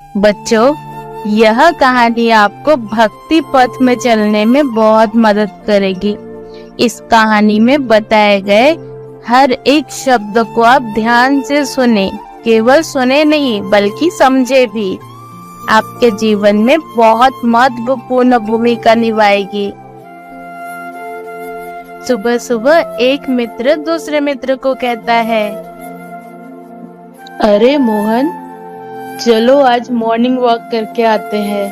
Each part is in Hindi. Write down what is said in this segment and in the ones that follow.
बच्चों, यह कहानी आपको भक्ति पथ में चलने में बहुत मदद करेगी। इस कहानी में बताए गए हर एक शब्द को आप ध्यान से सुने, केवल सुने नहीं बल्कि समझे भी। आपके जीवन में बहुत महत्वपूर्ण भूमिका निभाएगी। सुबह सुबह एक मित्र दूसरे मित्र को कहता है, अरे मोहन, चलो आज मॉर्निंग वॉक करके आते हैं।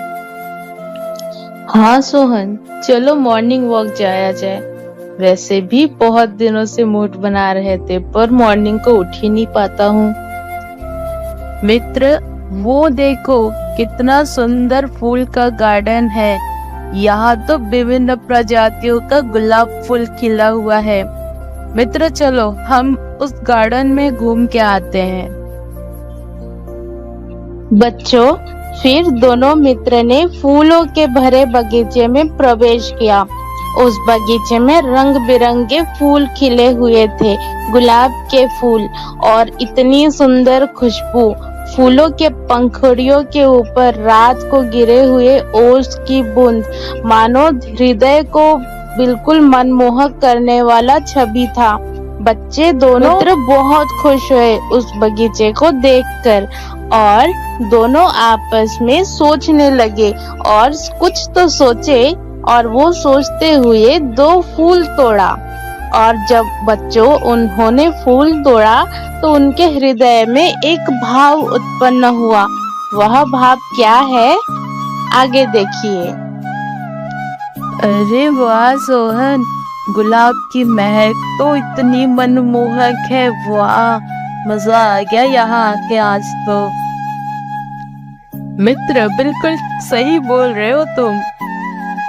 हाँ सोहन, चलो मॉर्निंग वॉक जाया जाए। वैसे भी बहुत दिनों से मूड बना रहे थे पर मॉर्निंग को उठ ही नहीं पाता हूँ। मित्र, वो देखो कितना सुंदर फूल का गार्डन है। यहाँ तो विभिन्न प्रजातियों का गुलाब फूल खिला हुआ है। मित्र, चलो हम उस गार्डन में घूम के आते हैं। बच्चों, फिर दोनों मित्र ने फूलों के भरे बगीचे में प्रवेश किया। उस बगीचे में रंग बिरंगे फूल खिले हुए थे, गुलाब के फूल, और इतनी सुंदर खुशबू। फूलों के पंखुड़ियों के ऊपर रात को गिरे हुए ओस की बूंद मानो हृदय को बिल्कुल मनमोहक करने वाला छवि था। बच्चे दोनों मित्र बहुत खुश हुए उस बगीचे को देखकर, और दोनों आपस में सोचने लगे और कुछ तो सोचे, और वो सोचते हुए दो फूल तोड़ा। और जब बच्चों उन्होंने फूल तोड़ा तो उनके हृदय में एक भाव उत्पन्न हुआ। वह भाव क्या है, आगे देखिए। अरे वाह सोहन, गुलाब की महक तो इतनी मनमोहक है। वाह, मजा आ गया यहाँ आके आज तो। मित्र, बिल्कुल सही बोल रहे हो तुम,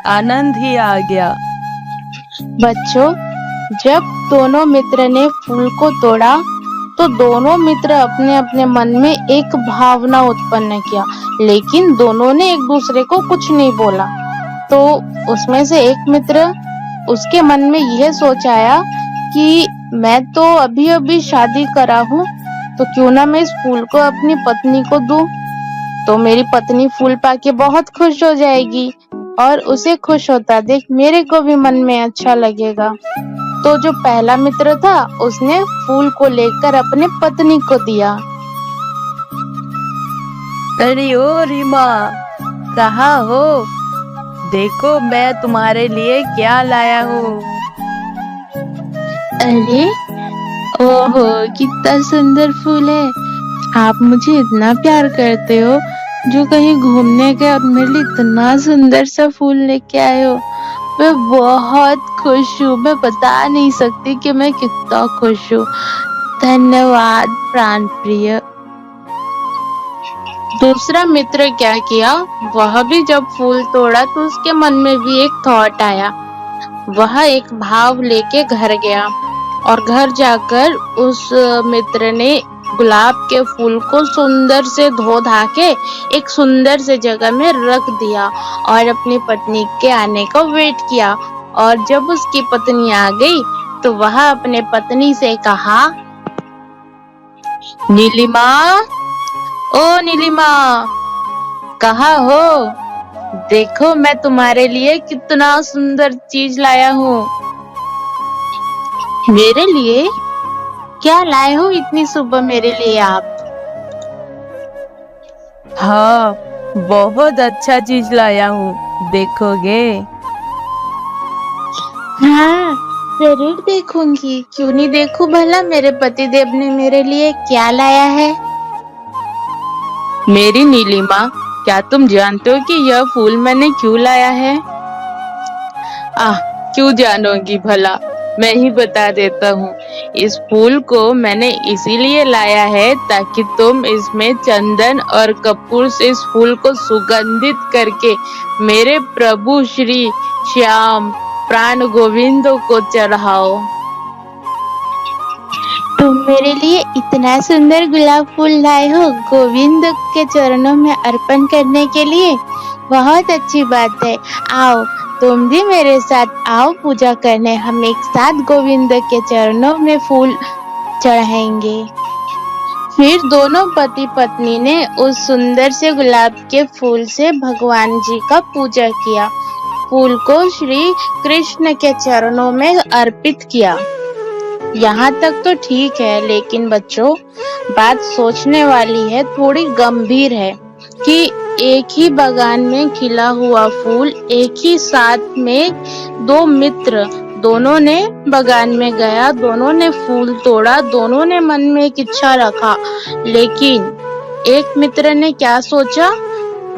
आनंद ही आ गया। बच्चों, जब दोनों मित्र ने फूल को तोड़ा तो दोनों मित्र अपने अपने मन में एक भावना उत्पन्न किया, लेकिन दोनों ने एक दूसरे को कुछ नहीं बोला। तो उसमें से एक मित्र, उसके मन में यह सोच आया कि मैं तो अभी अभी शादी करा हूँ, तो क्यों ना मैं इस फूल को अपनी पत्नी को दूं, तो मेरी पत्नी फूल पाके बहुत खुश हो जाएगी, और उसे खुश होता देख मेरे को भी मन में अच्छा लगेगा। तो जो पहला मित्र था उसने फूल को लेकर अपने पत्नी को दिया। अरे ओ रीमा, कहाँ हो? देखो मैं तुम्हारे लिए क्या लाया हूँ। अरे ओहो, कितना सुंदर फूल है। आप मुझे इतना प्यार करते हो, जो कहीं घूमने गए और मेरे लिए इतना सुंदर सा फूल लेके आए हो। मैं बहुत खुश हूँ, मैं बता नहीं सकती कि मैं कितना खुश हूँ। धन्यवाद प्राण प्रिय। दूसरा मित्र क्या किया, वह भी जब फूल तोड़ा तो उसके मन में भी एक थॉट आया। वह एक भाव लेके घर गया, और घर जाकर उस मित्र ने गुलाब के फूल को सुंदर से धो धा के एक सुंदर से जगह में रख दिया, और अपनी पत्नी के आने का वेट किया। और जब उसकी पत्नी आ गई तो वह अपने पत्नी से कहा, नीलिमा, ओ नीलिमा, कहाँ हो? देखो मैं तुम्हारे लिए कितना सुंदर चीज लाया हूँ। मेरे लिए? क्या लाए हो इतनी सुबह मेरे लिए आप? हाँ, बहुत अच्छा चीज लाया हूँ, देखोगे? हाँ, जरूर देखूंगी, क्यों नहीं देखूं भला। मेरे पतिदेव ने मेरे लिए क्या लाया है? मेरी नीलिमा, क्या तुम जानते हो कि यह फूल मैंने क्यों लाया है? क्यों जानोगी भला, मैं ही बता देता हूँ। इस फूल को मैंने इसीलिए लाया है ताकि तुम इसमें चंदन और कपूर से इस फूल को सुगंधित करके मेरे प्रभु श्री श्याम प्राण गोविंद को चढ़ाओ। तुम मेरे लिए इतना सुंदर गुलाब फूल लाए हो गोविंद के चरणों में अर्पण करने के लिए? बहुत अच्छी बात है। आओ, तुम भी मेरे साथ आओ पूजा करने। हम एक साथ गोविंद के चरणों में फूल चढ़ाएंगे। फिर दोनों पति पत्नी ने उस सुंदर से गुलाब के फूल से भगवान जी का पूजा किया। फूल को श्री कृष्ण के चरणों में अर्पित किया। यहाँ तक तो ठीक है, लेकिन बच्चों बात सोचने वाली है, थोड़ी गंभीर है कि एक ही बागान में खिला हुआ फूल, एक ही साथ में दो मित्र, दोनों ने बागान में गया, दोनों ने फूल तोड़ा, दोनों ने मन में एक इच्छा रखा, लेकिन एक मित्र ने क्या सोचा,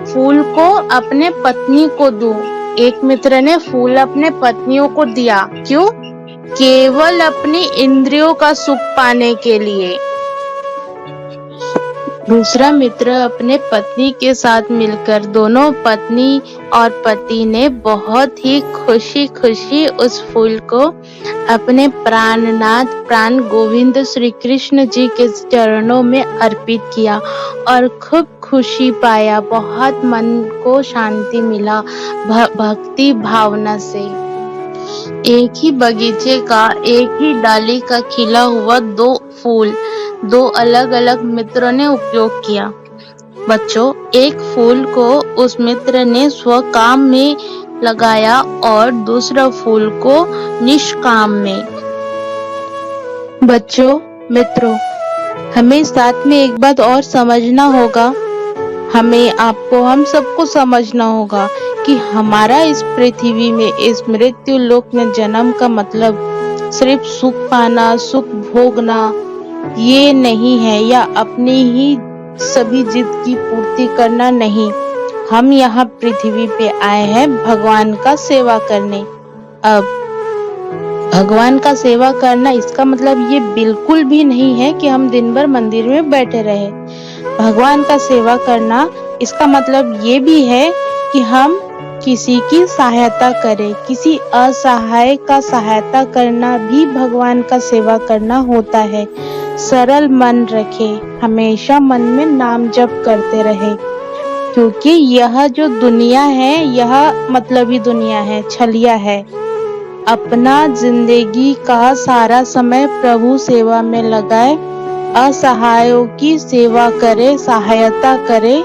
फूल को अपने पत्नी को दूं। एक मित्र ने फूल अपने पत्नियों को दिया, क्यों? केवल अपनी इंद्रियों का सुख पाने के लिए। दूसरा मित्र अपने पत्नी के साथ मिलकर, दोनों पत्नी और पति ने बहुत ही खुशी खुशी उस फूल को अपने प्राणनाथ प्राण गोविंद श्री कृष्ण जी के चरणों में अर्पित किया और खूब खुशी पाया, बहुत मन को शांति मिला भक्ति भावना से। एक ही बगीचे का, एक ही डाली का खिला हुआ दो फूल, दो अलग अलग मित्रों ने उपयोग किया। बच्चों, एक फूल को उस मित्र ने स्वकाम में लगाया और दूसरा फूल को निष्काम में। बच्चों, मित्रों, हमें साथ में एक बात और समझना होगा, हमें आपको हम सबको समझना होगा कि हमारा इस पृथ्वी में, इस मृत्यु लोक में जन्म का मतलब सिर्फ सुख पाना, सुख भोगना ये नहीं है, या अपनी ही सभी जिद की पूर्ति करना नहीं। हम यहाँ पृथ्वी पे आए हैं भगवान का सेवा करने। अब भगवान का सेवा करना इसका मतलब ये बिल्कुल भी नहीं है कि हम दिन भर मंदिर में बैठे रहे। भगवान का सेवा करना इसका मतलब ये भी है कि हम किसी की सहायता करें, किसी असहाय का सहायता करना भी भगवान का सेवा करना होता है। सरल मन रखें, हमेशा मन में नाम जप करते रहे, क्योंकि यह जो दुनिया है यह मतलबी दुनिया है, छलिया है। अपना जिंदगी का सारा समय प्रभु सेवा में लगाए, असहायों की सेवा करे, सहायता करे,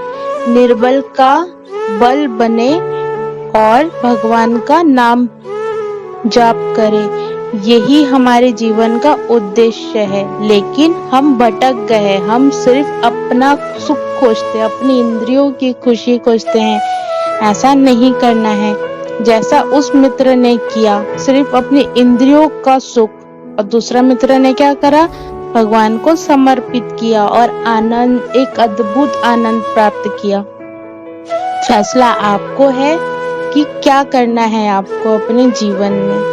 निर्बल का बल बने और भगवान का नाम जाप करे। यही हमारे जीवन का उद्देश्य है। लेकिन हम भटक गए, हम सिर्फ अपना सुख खोजते, अपनी इंद्रियों की खुशी खोजते हैं। ऐसा नहीं करना है जैसा उस मित्र ने किया, सिर्फ अपनी इंद्रियों का सुख। और दूसरा मित्र ने क्या करा, भगवान को समर्पित किया और आनंद, एक अद्भुत आनंद प्राप्त किया। फैसला आपको है कि क्या करना है आपको अपने जीवन में।